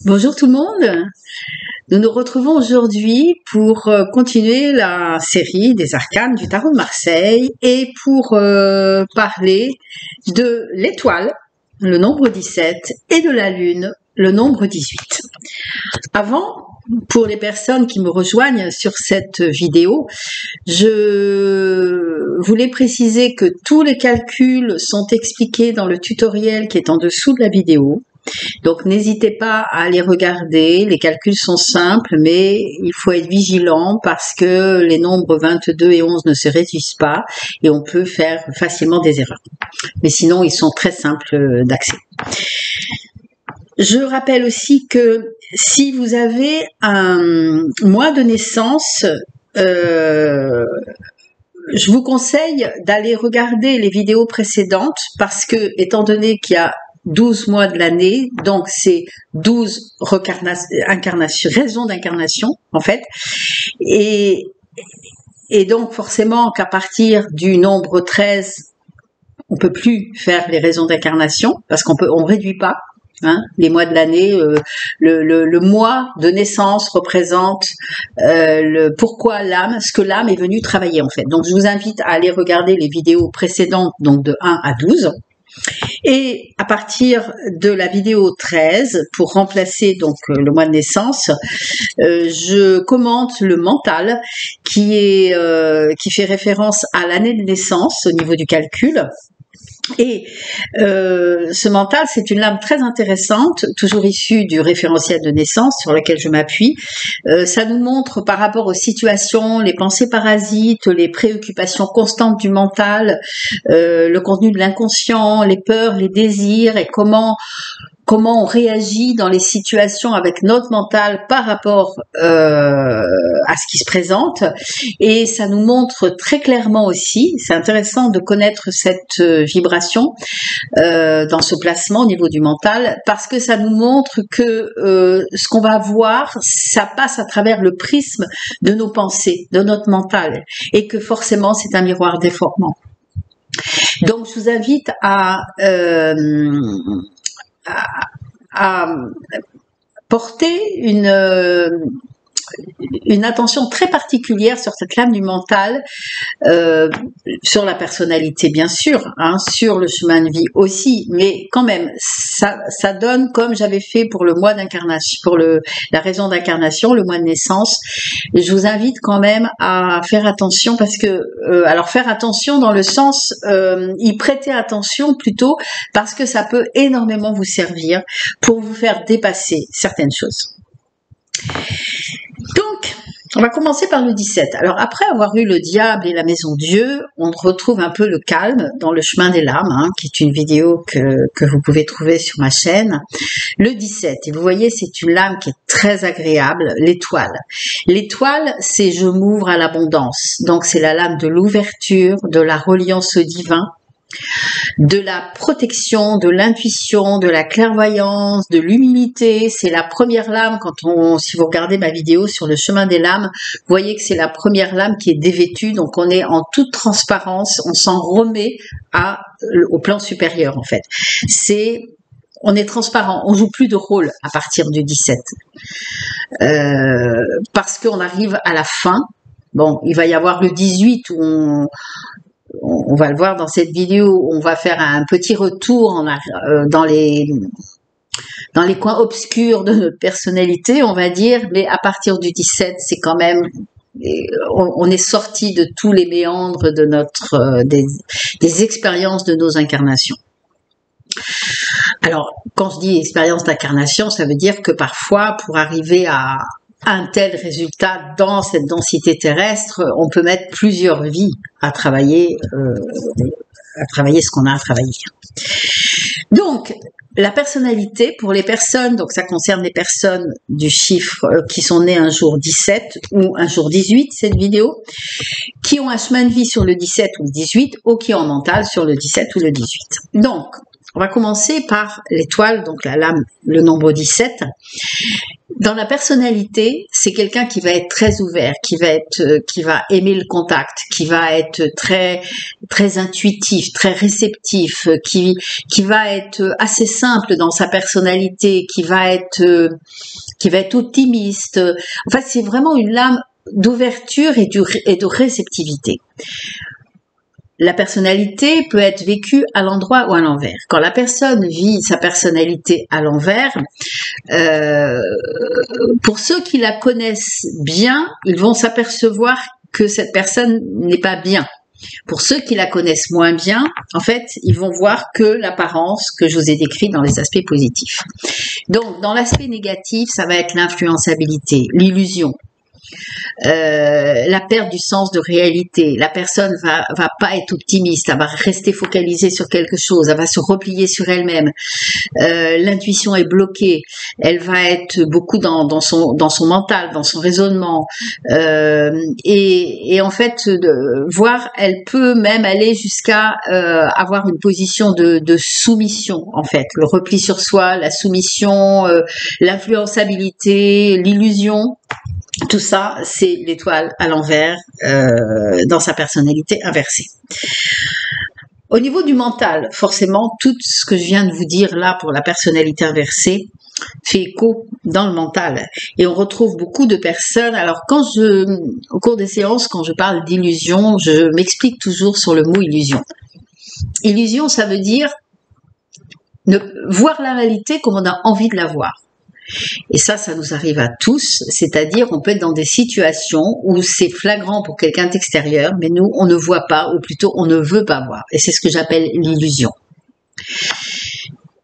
Bonjour tout le monde, nous nous retrouvons aujourd'hui pour continuer la série des arcanes du tarot de Marseille et pour parler de l'étoile, le nombre 17, et de la lune, le nombre 18. Avant, pour les personnes qui me rejoignent sur cette vidéo, je voulais préciser que tous les calculs sont expliqués dans le tutoriel qui est en dessous de la vidéo. Donc n'hésitez pas à aller regarder, les calculs sont simples, mais il faut être vigilant parce que les nombres 22 et 11 ne se réduisent pas et on peut faire facilement des erreurs. Mais sinon, ils sont très simples d'accès. Je rappelle aussi que si vous avez un mois de naissance, je vous conseille d'aller regarder les vidéos précédentes parce que, étant donné qu'il y a 12 mois de l'année, donc c'est 12 raisons d'incarnation en fait, et donc forcément qu'à partir du nombre 13, on peut plus faire les raisons d'incarnation parce on réduit pas. Les mois de l'année, le mois de naissance représente pourquoi l'âme, ce que l'âme est venue travailler en fait. Donc je vous invite à aller regarder les vidéos précédentes, donc de 1 à 12. Et à partir de la vidéo 13, pour remplacer donc le mois de naissance, je commente le mental qui fait référence à l'année de naissance au niveau du calcul. Et ce mental, c'est une lame très intéressante, toujours issue du référentiel de naissance sur lequel je m'appuie. Ça nous montre par rapport aux situations, les pensées parasites, les préoccupations constantes du mental, le contenu de l'inconscient, les peurs, les désirs et comment on réagit dans les situations avec notre mental par rapport à ce qui se présente. Et ça nous montre très clairement aussi, c'est intéressant de connaître cette vibration dans ce placement au niveau du mental, parce que ça nous montre que ce qu'on va voir, ça passe à travers le prisme de nos pensées, de notre mental, et que forcément c'est un miroir déformant. Donc je vous invite à porter une attention très particulière sur cette lame du mental, sur la personnalité bien sûr, sur le chemin de vie aussi, mais quand même ça donne comme j'avais fait pour le mois d'incarnation, pour la raison d'incarnation, le mois de naissance. Je vous invite quand même à faire attention parce que alors faire attention dans le sens y prêter attention plutôt parce que ça peut énormément vous servir pour vous faire dépasser certaines choses. Donc, on va commencer par le 17. Alors, après avoir eu le diable et la maison Dieu, on retrouve un peu le calme dans le chemin des lames, qui est une vidéo que vous pouvez trouver sur ma chaîne. Le 17, et vous voyez, c'est une lame qui est très agréable, l'étoile. L'étoile, c'est je m'ouvre à l'abondance. Donc, c'est la lame de l'ouverture, de la reliance au divin, de la protection, de l'intuition, de la clairvoyance, de l'humilité. C'est la première lame si vous regardez ma vidéo sur le chemin des lames, vous voyez que c'est la première lame qui est dévêtue, donc on est en toute transparence, on s'en remet au plan supérieur en fait. On est transparent, on joue plus de rôle à partir du 17. Parce qu'on arrive à la fin. Bon, il va y avoir le 18 où on va le voir dans cette vidéo, on va faire un petit retour dans les coins obscurs de notre personnalité, on va dire, mais à partir du 17, c'est quand même, on est sorti de tous les méandres de des expériences de nos incarnations. Alors, quand je dis expérience d'incarnation, ça veut dire que parfois, pour arriver à un tel résultat dans cette densité terrestre, on peut mettre plusieurs vies à travailler ce qu'on a à travailler. Donc, la personnalité, pour les personnes, donc ça concerne les personnes du chiffre qui sont nées un jour 17 ou un jour 18, cette vidéo, qui ont un chemin de vie sur le 17 ou le 18, ou qui ont un mental sur le 17 ou le 18. Donc, on va commencer par l'étoile, donc la lame, le nombre 17. Dans la personnalité, c'est quelqu'un qui va être très ouvert, qui va aimer le contact, qui va être très, très intuitif, très réceptif, qui va être assez simple dans sa personnalité, qui va être optimiste. En fait, c'est vraiment une lame d'ouverture et de réceptivité. La personnalité peut être vécue à l'endroit ou à l'envers. Quand la personne vit sa personnalité à l'envers, pour ceux qui la connaissent bien, ils vont s'apercevoir que cette personne n'est pas bien. Pour ceux qui la connaissent moins bien, en fait, ils vont voir que l'apparence que je vous ai décrite dans les aspects positifs. Donc, dans l'aspect négatif, ça va être l'influençabilité, l'illusion. La perte du sens de réalité. La personne va pas être optimiste, elle va rester focalisée sur quelque chose, elle va se replier sur elle-même. L'intuition est bloquée, elle va être beaucoup dans son mental, dans son raisonnement. Et en fait, voire elle peut même aller jusqu'à avoir une position de soumission, en fait. Le repli sur soi, la soumission, l'influençabilité, l'illusion. Tout ça, c'est l'étoile à l'envers dans sa personnalité inversée. Au niveau du mental, forcément, tout ce que je viens de vous dire là pour la personnalité inversée fait écho dans le mental. Et on retrouve beaucoup de personnes. Alors, au cours des séances, quand je parle d'illusion, je m'explique toujours sur le mot illusion. Illusion, ça veut dire voir la réalité comme on a envie de la voir. Et ça nous arrive à tous, c'est-à-dire on peut être dans des situations où c'est flagrant pour quelqu'un d'extérieur, mais nous, on ne voit pas, ou plutôt on ne veut pas voir. Et c'est ce que j'appelle l'illusion.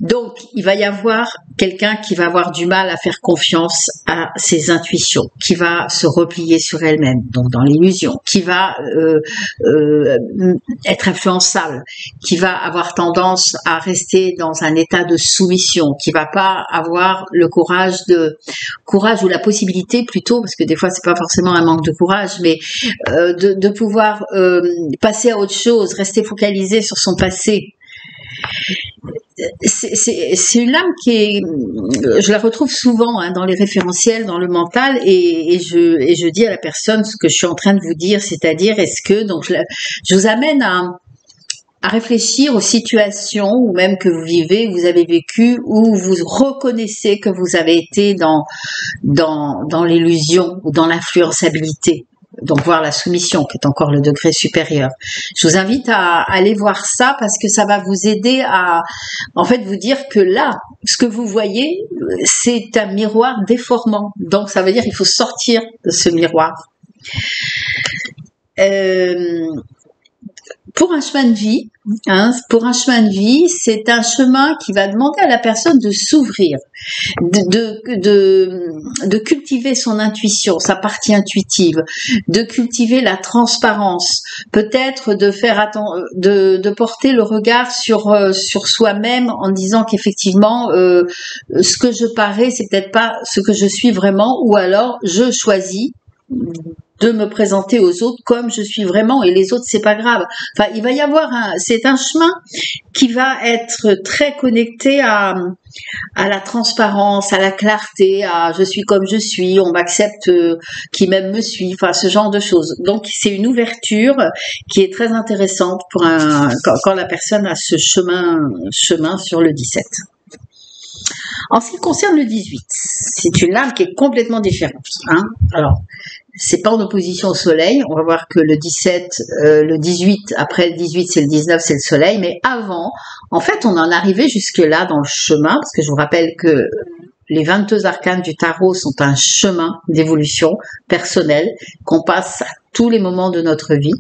Donc, il va y avoir quelqu'un qui va avoir du mal à faire confiance à ses intuitions, qui va se replier sur elle-même, donc dans l'illusion, qui va être influençable, qui va avoir tendance à rester dans un état de soumission, qui va pas avoir le courage ou la possibilité plutôt, parce que des fois c'est pas forcément un manque de courage, mais de pouvoir passer à autre chose, rester focalisé sur son passé. C'est une lame je la retrouve souvent dans les référentiels, dans le mental, et je dis à la personne ce que je suis en train de vous dire, c'est-à-dire je vous amène à réfléchir aux situations ou même que vous vivez, vous avez vécu, où vous reconnaissez que vous avez été dans l'illusion ou dans l'influençabilité. Donc voir la soumission qui est encore le degré supérieur. Je vous invite à aller voir ça parce que ça va vous aider à en fait vous dire que là, ce que vous voyez, c'est un miroir déformant. Donc ça veut dire qu'il faut sortir de ce miroir. Pour un chemin de vie, c'est un chemin qui va demander à la personne de s'ouvrir, de cultiver son intuition, sa partie intuitive, de cultiver la transparence, peut-être de porter le regard sur soi-même en disant qu'effectivement ce que je parais, c'est peut-être pas ce que je suis vraiment, ou alors je choisis de me présenter aux autres comme je suis vraiment, et les autres c'est pas grave. Enfin, il va y avoir c'est un chemin qui va être très connecté à la transparence, à la clarté, à je suis comme je suis, on m'accepte qui même me suit, enfin ce genre de choses. Donc c'est une ouverture qui est très intéressante pour quand la personne a ce chemin sur le 17. En ce qui concerne le 18, c'est une lame qui est complètement différente. Alors, c'est pas en opposition au soleil. On va voir que le 17, le 18, après le 18, c'est le 19, c'est le soleil. Mais avant, en fait, on en arrivait jusque-là dans le chemin, parce que je vous rappelle que les 22 arcanes du tarot sont un chemin d'évolution personnelle qu'on passe à tous les moments de notre vie.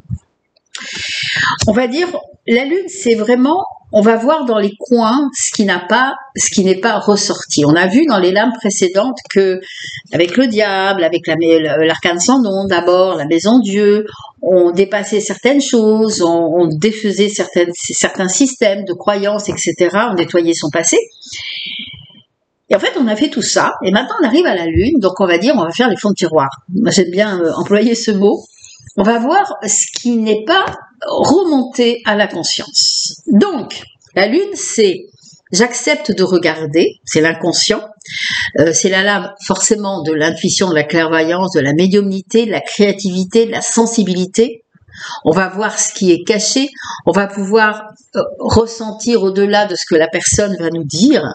On va dire, la lune, c'est vraiment, on va voir dans les coins ce qui n'est pas ressorti. On a vu dans les lames précédentes que, avec le diable, avec l'arcane sans nom d'abord, la maison Dieu, on dépassait certaines choses, on défaisait certains systèmes de croyances, etc. On nettoyait son passé. Et en fait, on a fait tout ça, et maintenant on arrive à la lune, donc on va dire, on va faire les fonds de tiroir. Moi, j'aime bien employer ce mot. On va voir ce qui n'est pas remonté à la conscience. Donc, la lune, c'est j'accepte de regarder, c'est l'inconscient, c'est la lame forcément de l'intuition, de la clairvoyance, de la médiumnité, de la créativité, de la sensibilité. On va voir ce qui est caché, on va pouvoir ressentir au-delà de ce que la personne va nous dire.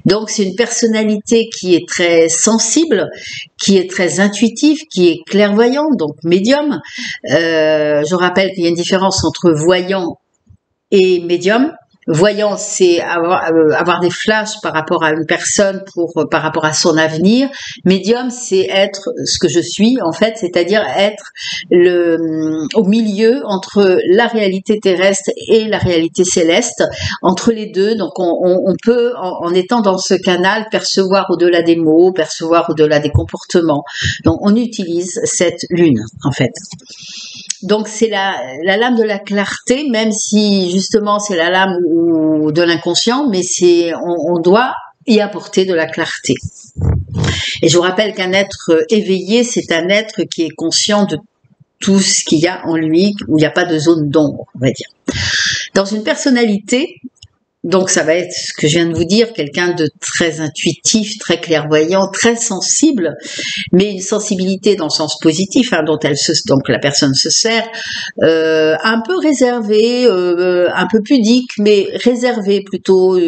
Donc c'est une personnalité qui est très sensible, qui est très intuitive, qui est clairvoyante, donc médium. Je rappelle qu'il y a une différence entre voyant et médium. Voyant, c'est avoir des flashs par rapport à une personne, par rapport à son avenir. Médium, c'est être ce que je suis, en fait, c'est-à-dire être au milieu entre la réalité terrestre et la réalité céleste, entre les deux. Donc, on peut, en étant dans ce canal, percevoir au-delà des mots, percevoir au-delà des comportements. Donc, on utilise cette lune, en fait. Donc c'est la lame de la clarté, même si justement c'est la lame de l'inconscient, mais on doit y apporter de la clarté. Et je vous rappelle qu'un être éveillé, c'est un être qui est conscient de tout ce qu'il y a en lui, où il n'y a pas de zone d'ombre, on va dire. Dans une personnalité, donc ça va être ce que je viens de vous dire, quelqu'un de très intuitif, très clairvoyant, très sensible, mais une sensibilité dans le sens positif, donc la personne se sert, un peu réservée, un peu pudique, mais réservée plutôt.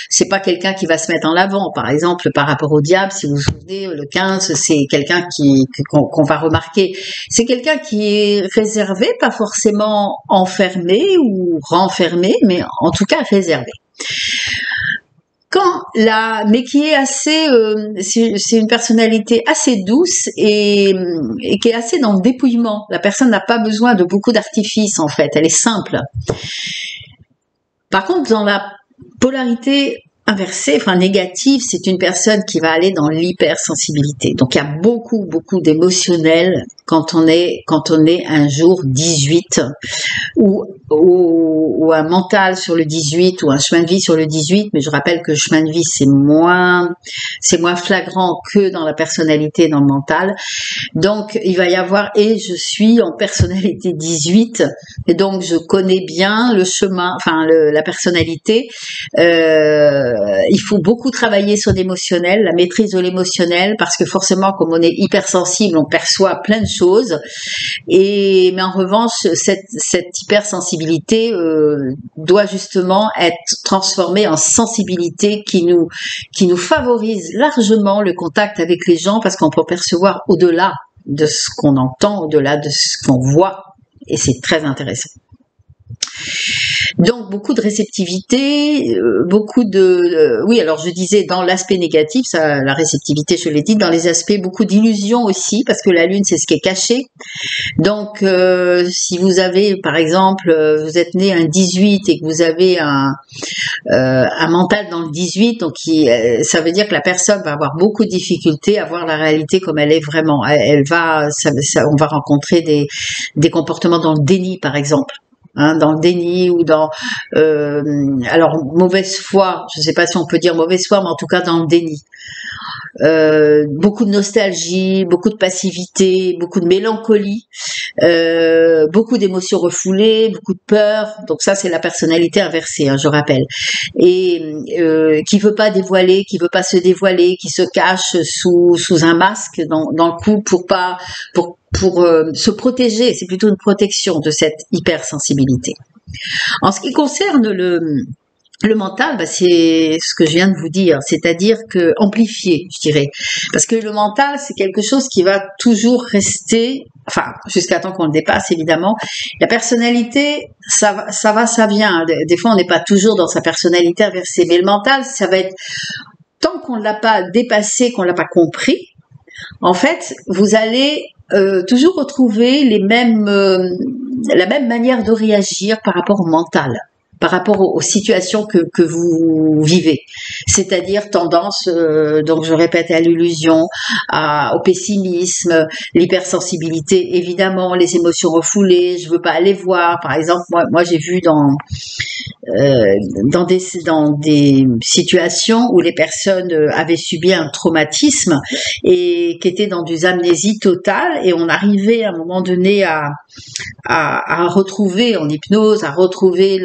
C'est pas quelqu'un qui va se mettre en avant. Par exemple, par rapport au diable, si vous vous souvenez, le 15, c'est quelqu'un qu'on va remarquer. C'est quelqu'un qui est réservé, pas forcément enfermé ou renfermé, mais en tout cas réservé. Mais qui est assez, c'est une personnalité assez douce et qui est assez dans le dépouillement. La personne n'a pas besoin de beaucoup d'artifice, en fait, elle est simple. Par contre, dans la polarité inversée, enfin négative, c'est une personne qui va aller dans l'hypersensibilité. Donc il y a beaucoup d'émotionnel quand on est un jour 18 ou un mental sur le 18 ou un chemin de vie sur le 18, mais je rappelle que le chemin de vie c'est moins flagrant que dans la personnalité, dans le mental. Donc il va y avoir, et je suis en personnalité 18 et donc je connais bien le chemin, enfin la personnalité. Il faut beaucoup travailler sur l'émotionnel, la maîtrise de l'émotionnel, parce que forcément, comme on est hypersensible, on perçoit plein de choses. Mais en revanche, cette hypersensibilité doit justement être transformée en sensibilité qui nous favorise largement le contact avec les gens, parce qu'on peut percevoir au-delà de ce qu'on entend, au-delà de ce qu'on voit, et c'est très intéressant. Donc beaucoup de réceptivité, oui, alors je disais dans l'aspect négatif, ça, la réceptivité, je l'ai dit, dans les aspects beaucoup d'illusions aussi, parce que la lune c'est ce qui est caché. Donc si vous avez par exemple, vous êtes né un 18 et que vous avez un mental dans le 18, donc ça veut dire que la personne va avoir beaucoup de difficultés à voir la réalité comme elle est vraiment. On va rencontrer des comportements dans le déni par exemple. Dans le déni ou dans alors mauvaise foi, je ne sais pas si on peut dire mauvaise foi, mais en tout cas dans le déni. Beaucoup de nostalgie, beaucoup de passivité, beaucoup de mélancolie, beaucoup d'émotions refoulées, beaucoup de peur. Donc ça c'est la personnalité inversée, je rappelle, et qui veut pas dévoiler, qui veut pas se dévoiler, qui se cache sous un masque dans le cou pour se protéger. C'est plutôt une protection de cette hypersensibilité. En ce qui concerne le mental, c'est ce que je viens de vous dire, c'est-à-dire que amplifié, je dirais, parce que le mental, c'est quelque chose qui va toujours rester, enfin, jusqu'à temps qu'on le dépasse, évidemment. La personnalité, ça va, ça vient. Des fois, on n'est pas toujours dans sa personnalité inversée, mais le mental, ça va être, tant qu'on ne l'a pas dépassé, qu'on ne l'a pas compris, en fait, vous allez toujours retrouver la même manière de réagir par rapport au mental, par rapport aux situations que vous vivez. C'est-à-dire tendance, donc je répète, à l'illusion, au pessimisme, l'hypersensibilité, évidemment, les émotions refoulées, je veux pas aller voir. Par exemple, moi j'ai vu dans des situations où les personnes avaient subi un traumatisme et qui étaient dans des amnésies totales, et on arrivait à un moment donné à retrouver en hypnose, à retrouver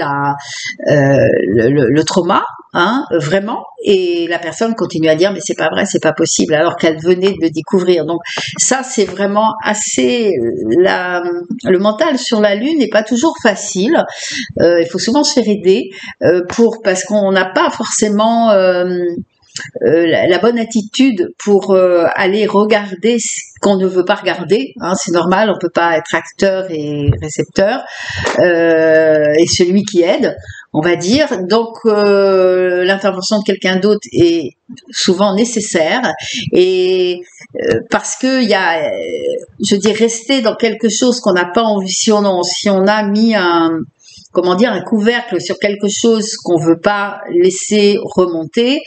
le trauma, hein, vraiment, et la personne continue à dire mais c'est pas vrai, c'est pas possible, alors qu'elle venait de le découvrir. Donc ça, c'est vraiment assez le mental sur la Lune n'est pas toujours facile. Il faut souvent se faire aider parce qu'on n'a pas forcément la bonne attitude pour aller regarder ce qu'on ne veut pas regarder, hein, c'est normal, on peut pas être acteur et récepteur et celui qui aide, on va dire. Donc l'intervention de quelqu'un d'autre est souvent nécessaire, et parce que il y a, je dis, rester dans quelque chose qu'on n'a pas envie, si on a mis un couvercle sur quelque chose qu'on veut pas laisser remonter,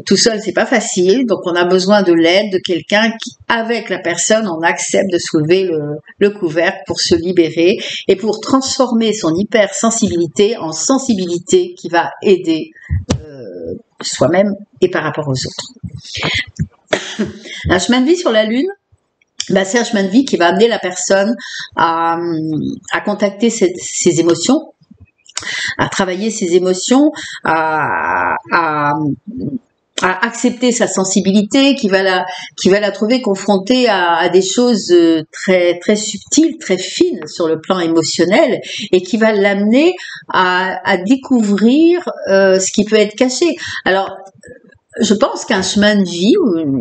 tout seul c'est pas facile, donc on a besoin de l'aide de quelqu'un qui, avec la personne, on accepte de soulever le couvercle pour se libérer et pour transformer son hypersensibilité en sensibilité qui va aider soi-même et par rapport aux autres. Un chemin de vie sur la Lune, c'est un chemin de vie qui va amener la personne à contacter ses émotions, à travailler ses émotions, à accepter sa sensibilité, qui va la trouver confrontée à des choses très très subtiles, très fines sur le plan émotionnel, et qui va l'amener à découvrir ce qui peut être caché. Alors, je pense qu'un chemin de vie,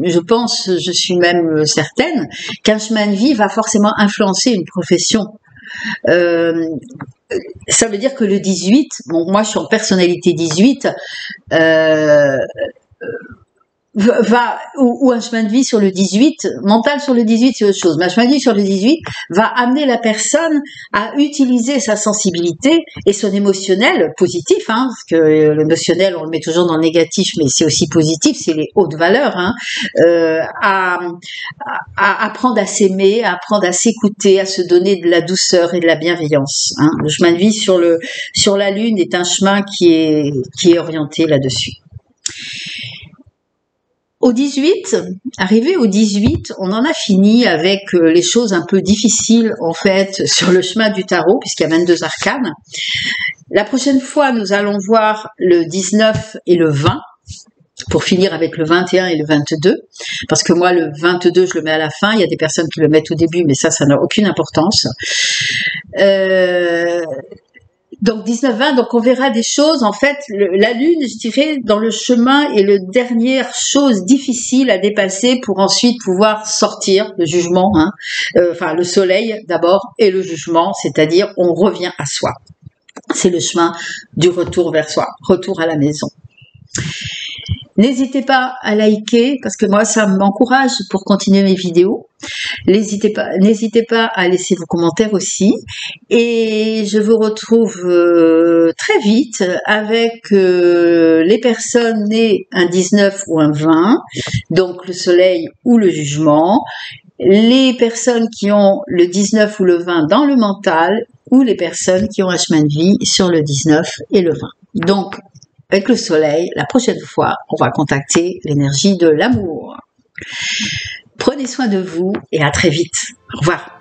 je suis même certaine, qu'un chemin de vie va forcément influencer une profession. Ça veut dire que le 18, bon, moi je suis en personnalité 18, ou un chemin de vie sur le 18, mental sur le 18 c'est autre chose, mais un chemin de vie sur le 18 va amener la personne à utiliser sa sensibilité et son émotionnel positif, hein, parce que l'émotionnel on le met toujours dans le négatif, mais c'est aussi positif, c'est les hautes valeurs, hein, à apprendre à s'aimer, à apprendre à s'écouter, à se donner de la douceur et de la bienveillance, hein. Le chemin de vie sur la Lune est un chemin qui est orienté là-dessus. Arrivé au 18, on en a fini avec les choses un peu difficiles en fait sur le chemin du tarot, puisqu'il y a 22 arcanes. La prochaine fois, nous allons voir le 19 et le 20, pour finir avec le 21 et le 22, parce que moi le 22 je le mets à la fin, il y a des personnes qui le mettent au début, mais ça n'a aucune importance. Donc 19-20, donc on verra des choses, en fait, la Lune, je dirais, dans le chemin est le dernière chose difficile à dépasser pour ensuite pouvoir sortir, le jugement, hein, le soleil d'abord et le jugement, c'est-à-dire on revient à soi. C'est le chemin du retour vers soi, retour à la maison. N'hésitez pas à liker, parce que moi ça m'encourage pour continuer mes vidéos. N'hésitez pas à laisser vos commentaires aussi. Et je vous retrouve très vite avec les personnes nées un 19 ou un 20, donc le soleil ou le jugement, les personnes qui ont le 19 ou le 20 dans le mental, ou les personnes qui ont un chemin de vie sur le 19 et le 20. Donc, avec le soleil, la prochaine fois, on va contacter l'énergie de l'amour. Prenez soin de vous et à très vite. Au revoir.